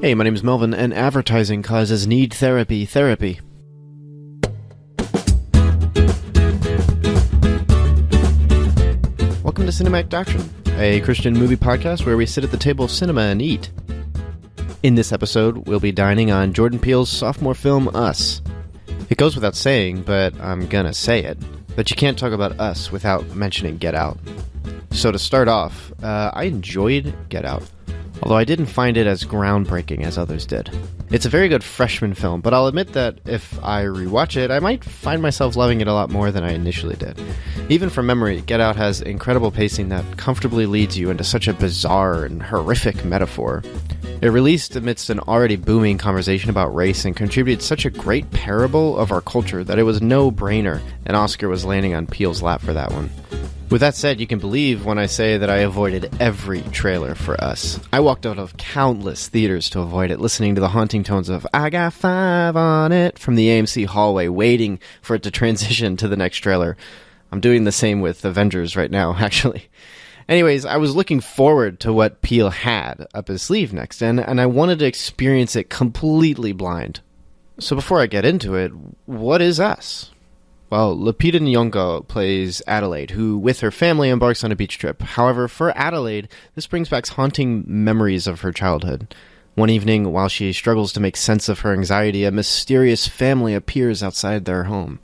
Hey, my name is Melvin, and advertising causes need therapy. Welcome to Cinematic Doctrine, a Christian movie podcast where we sit at the table of cinema and eat. In this episode, we'll be dining on Jordan Peele's sophomore film, Us. It goes without saying, but I'm gonna say it, that you can't talk about Us without mentioning Get Out. So to start off, I enjoyed Get Out, although I didn't find it as groundbreaking as others did. It's a very good freshman film, but I'll admit that if I rewatch it, I might find myself loving it a lot more than I initially did. Even from memory, Get Out has incredible pacing that comfortably leads you into such a bizarre and horrific metaphor. It released amidst an already booming conversation about race and contributed such a great parable of our culture that it was no-brainer an Oscar was landing on Peele's lap for that one. With that said, you can believe when I say that I avoided every trailer for Us. I walked out of countless theaters to avoid it, listening to the haunting tones of "I Got 5 on It" from the AMC hallway, waiting for it to transition to the next trailer. I'm doing the same with Avengers right now, actually. Anyways, I was looking forward to what Peele had up his sleeve next, and I wanted to experience it completely blind. So before I get into it, what is Us? Well, Lupita Nyong'o plays Adelaide, who, with her family, embarks on a beach trip. However, for Adelaide, this brings back haunting memories of her childhood. One evening, while she struggles to make sense of her anxiety, a mysterious family appears outside their home.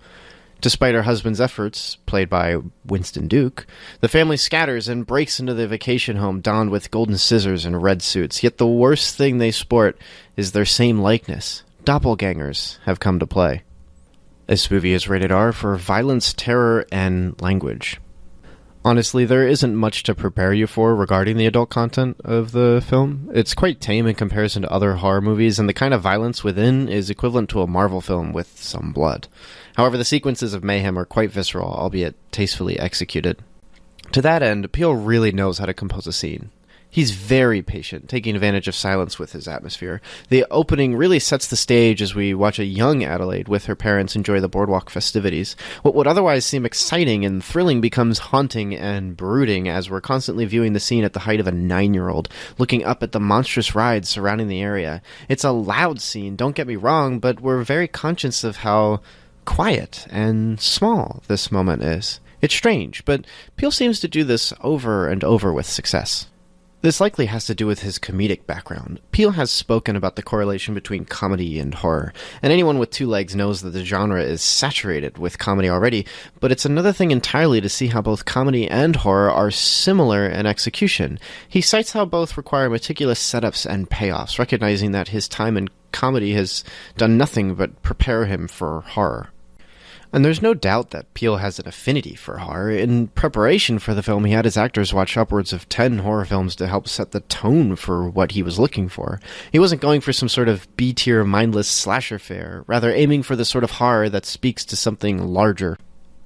Despite her husband's efforts, played by Winston Duke, the family scatters and breaks into the vacation home donned with golden scissors and red suits. Yet the worst thing they sport is their same likeness. Doppelgangers have come to play. This movie is rated R for violence, terror, and language. Honestly, there isn't much to prepare you for regarding the adult content of the film. It's quite tame in comparison to other horror movies, and the kind of violence within is equivalent to a Marvel film with some blood. However, the sequences of mayhem are quite visceral, albeit tastefully executed. To that end, Peele really knows how to compose a scene. He's very patient, taking advantage of silence with his atmosphere. The opening really sets the stage as we watch a young Adelaide with her parents enjoy the boardwalk festivities. What would otherwise seem exciting and thrilling becomes haunting and brooding as we're constantly viewing the scene at the height of a 9-year-old, looking up at the monstrous rides surrounding the area. It's a loud scene, don't get me wrong, but we're very conscious of how quiet and small this moment is. It's strange, but Peele seems to do this over and over with success. This likely has to do with his comedic background. Peele has spoken about the correlation between comedy and horror, and anyone with two legs knows that the genre is saturated with comedy already, but it's another thing entirely to see how both comedy and horror are similar in execution. He cites how both require meticulous setups and payoffs, recognizing that his time in comedy has done nothing but prepare him for horror. And there's no doubt that Peele has an affinity for horror. In preparation for the film, he had his actors watch upwards of 10 horror films to help set the tone for what he was looking for. He wasn't going for some sort of B-tier mindless slasher fare, rather aiming for the sort of horror that speaks to something larger.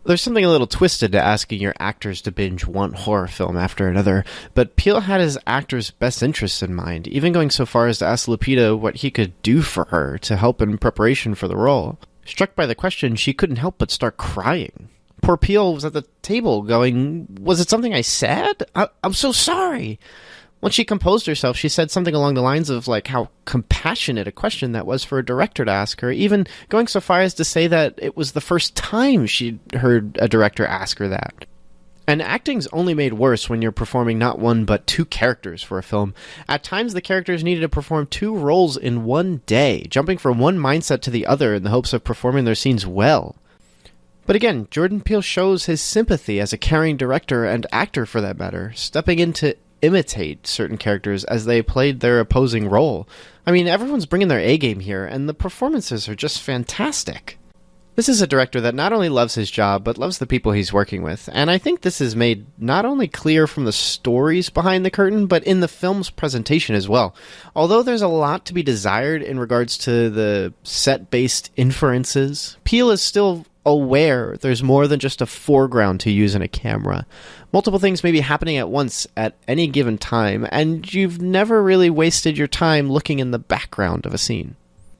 There's something a little twisted to asking your actors to binge one horror film after another, but Peele had his actors' best interests in mind, even going so far as to ask Lupita what he could do for her to help in preparation for the role. Struck by the question, she couldn't help but start crying. Poor Peele was at the table going, "Was it something I said? I'm so sorry." Once she composed herself, she said something along the lines of like how compassionate a question that was for a director to ask her, even going so far as to say that it was the first time she'd heard a director ask her that. And acting's only made worse when you're performing not one but two characters for a film. At times, the characters needed to perform two roles in one day, jumping from one mindset to the other in the hopes of performing their scenes well. But again, Jordan Peele shows his sympathy as a caring director and actor for that matter, stepping in to imitate certain characters as they played their opposing role. I mean, everyone's bringing their A-game here, and the performances are just fantastic. This is a director that not only loves his job, but loves the people he's working with, and I think this is made not only clear from the stories behind the curtain, but in the film's presentation as well. Although there's a lot to be desired in regards to the set-based inferences, Peele is still aware there's more than just a foreground to use in a camera. Multiple things may be happening at once at any given time, and you've never really wasted your time looking in the background of a scene.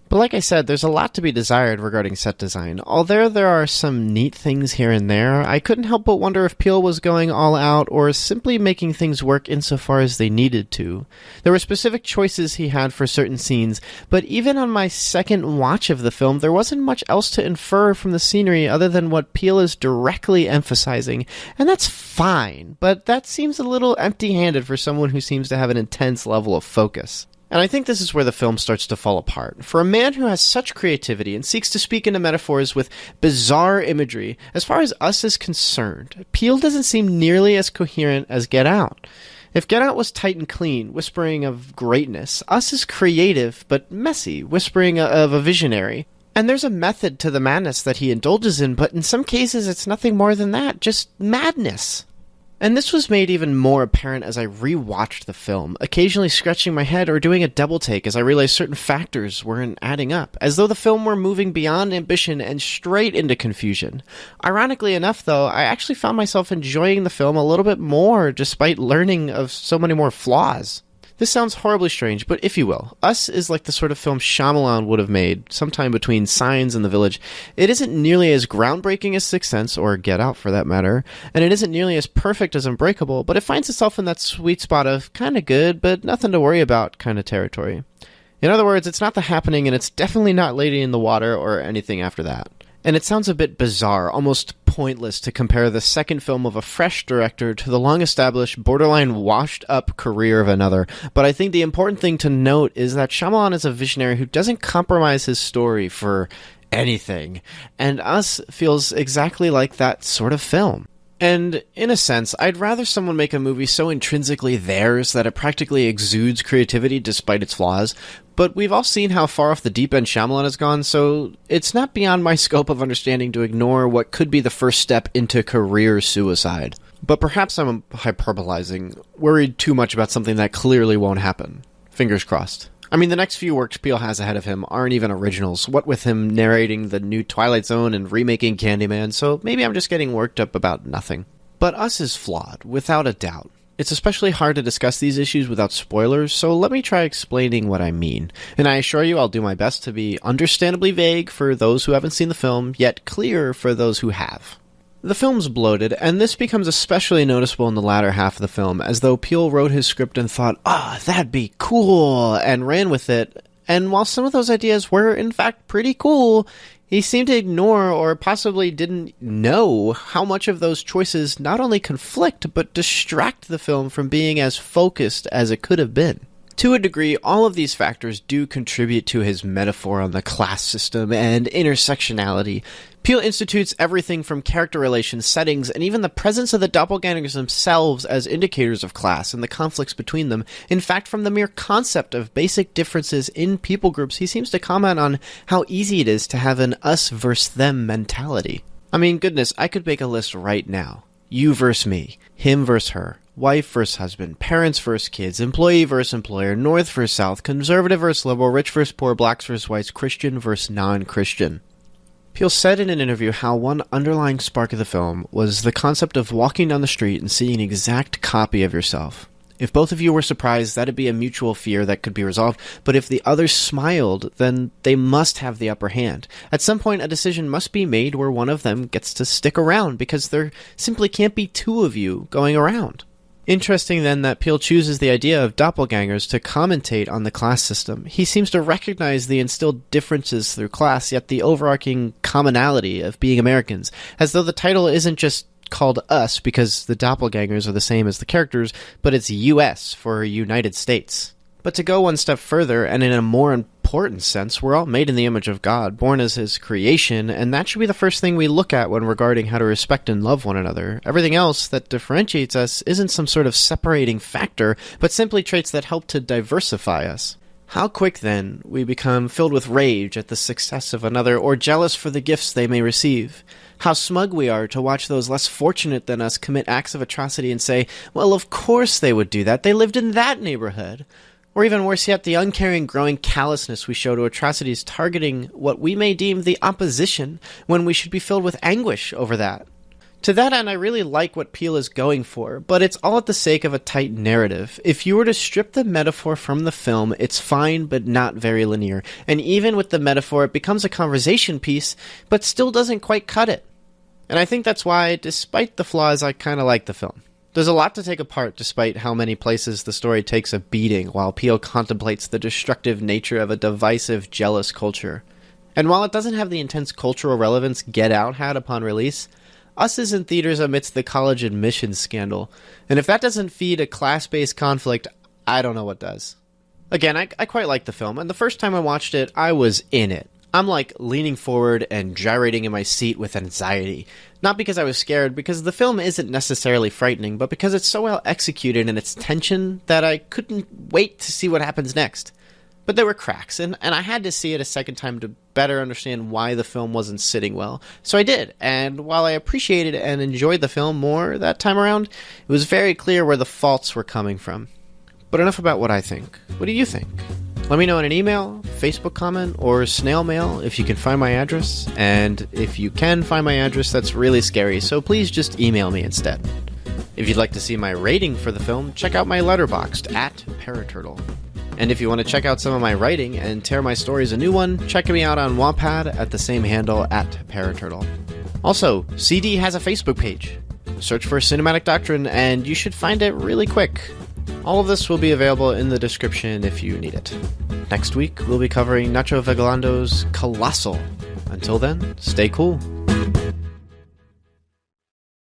But like I said, there's a lot to be desired regarding set design. Although there are some neat things here and there, I couldn't help but wonder if Peele was going all out or simply making things work insofar as they needed to. There were specific choices he had for certain scenes, but even on my second watch of the film, there wasn't much else to infer from the scenery other than what Peele is directly emphasizing. And that's fine, but that seems a little empty-handed for someone who seems to have an intense level of focus. And I think this is where the film starts to fall apart. For a man who has such creativity and seeks to speak into metaphors with bizarre imagery, as far as Us is concerned, Peele doesn't seem nearly as coherent as Get Out. If Get Out was tight and clean, whispering of greatness, Us is creative but messy, whispering of a visionary. And there's a method to the madness that he indulges in, but in some cases it's nothing more than that, just madness. And this was made even more apparent as I rewatched the film, occasionally scratching my head or doing a double take as I realized certain factors weren't adding up, as though the film were moving beyond ambition and straight into confusion. Ironically enough, though, I actually found myself enjoying the film a little bit more despite learning of so many more flaws. This sounds horribly strange, but if you will, Us is like the sort of film Shyamalan would have made sometime between Signs and The Village. It isn't nearly as groundbreaking as Sixth Sense, or Get Out for that matter, and it isn't nearly as perfect as Unbreakable, but it finds itself in that sweet spot of kinda good, but nothing to worry about kind of territory. In other words, it's not The Happening, and it's definitely not Lady in the Water or anything after that. And it sounds a bit bizarre, almost pointless to compare the second film of a fresh director to the long-established, borderline washed-up career of another, but I think the important thing to note is that Shyamalan is a visionary who doesn't compromise his story for anything, and Us feels exactly like that sort of film. And, in a sense, I'd rather someone make a movie so intrinsically theirs that it practically exudes creativity despite its flaws, but we've all seen how far off the deep end Shyamalan has gone, so it's not beyond my scope of understanding to ignore what could be the first step into career suicide. But perhaps I'm hyperbolizing, worried too much about something that clearly won't happen. Fingers crossed. I mean, the next few works Peele has ahead of him aren't even originals, what with him narrating the new Twilight Zone and remaking Candyman, so maybe I'm just getting worked up about nothing. But Us is flawed, without a doubt. It's especially hard to discuss these issues without spoilers, so let me try explaining what I mean. And I assure you I'll do my best to be understandably vague for those who haven't seen the film, yet clear for those who have. The film's bloated, and this becomes especially noticeable in the latter half of the film, as though Peele wrote his script and thought, that'd be cool, and ran with it. And while some of those ideas were, in fact, pretty cool, he seemed to ignore or possibly didn't know how much of those choices not only conflict, but distract the film from being as focused as it could have been. To a degree, all of these factors do contribute to his metaphor on the class system and intersectionality. Peele institutes everything from character relations, settings, and even the presence of the doppelgangers themselves as indicators of class and the conflicts between them. In fact, from the mere concept of basic differences in people groups, he seems to comment on how easy it is to have an us versus them mentality. I mean, goodness, I could make a list right now. You versus me, him versus her, wife versus husband, parents versus kids, employee versus employer, north versus south, conservative versus liberal, rich versus poor, blacks versus whites, Christian versus non-Christian. Peele said in an interview how one underlying spark of the film was the concept of walking down the street and seeing an exact copy of yourself. If both of you were surprised, that'd be a mutual fear that could be resolved, but if the other smiled, then they must have the upper hand. At some point, a decision must be made where one of them gets to stick around, because there simply can't be two of you going around. Interesting, then, that Peele chooses the idea of doppelgangers to commentate on the class system. He seems to recognize the instilled differences through class, yet the overarching commonality of being Americans, as though the title isn't just called Us because the doppelgangers are the same as the characters, but it's US for United States. But to go one step further, and in a more important sense, we're all made in the image of God, born as his creation, and that should be the first thing we look at when regarding how to respect and love one another. Everything else that differentiates us isn't some sort of separating factor, but simply traits that help to diversify us. How quick, then, we become filled with rage at the success of another, or jealous for the gifts they may receive. How smug we are to watch those less fortunate than us commit acts of atrocity and say, well, of course they would do that, they lived in that neighborhood. Or even worse yet, the uncaring, growing callousness we show to atrocities targeting what we may deem the opposition, when we should be filled with anguish over that. To that end, I really like what Peele is going for, but it's all at the sake of a tight narrative. If you were to strip the metaphor from the film, it's fine but not very linear, and even with the metaphor it becomes a conversation piece, but still doesn't quite cut it. And I think that's why, despite the flaws, I kinda like the film. There's a lot to take apart despite how many places the story takes a beating while Peele contemplates the destructive nature of a divisive, jealous culture. And while it doesn't have the intense cultural relevance Get Out had upon release, Us is in theaters amidst the college admissions scandal, and if that doesn't feed a class-based conflict, I don't know what does. Again, I quite like the film, and the first time I watched it, I was in it. I'm like leaning forward and gyrating in my seat with anxiety. Not because I was scared, because the film isn't necessarily frightening, but because it's so well executed in its tension that I couldn't wait to see what happens next. But there were cracks, and I had to see it a second time to better understand why the film wasn't sitting well. So I did, and while I appreciated and enjoyed the film more that time around, it was very clear where the faults were coming from. But enough about what I think. What do you think? Let me know in an email, Facebook comment, or snail mail if you can find my address. And if you can find my address, that's really scary, so please just email me instead. If you'd like to see my rating for the film, check out my Letterboxd at Paraturtle. And if you want to check out some of my writing and tear my stories a new one, check me out on Wattpad at the same handle at Paraturtle. Also, CD has a Facebook page. Search for Cinematic Doctrine and you should find it really quick. All of this will be available in the description if you need it. Next week, we'll be covering Nacho Vigalando's Colossal. Until then, stay cool.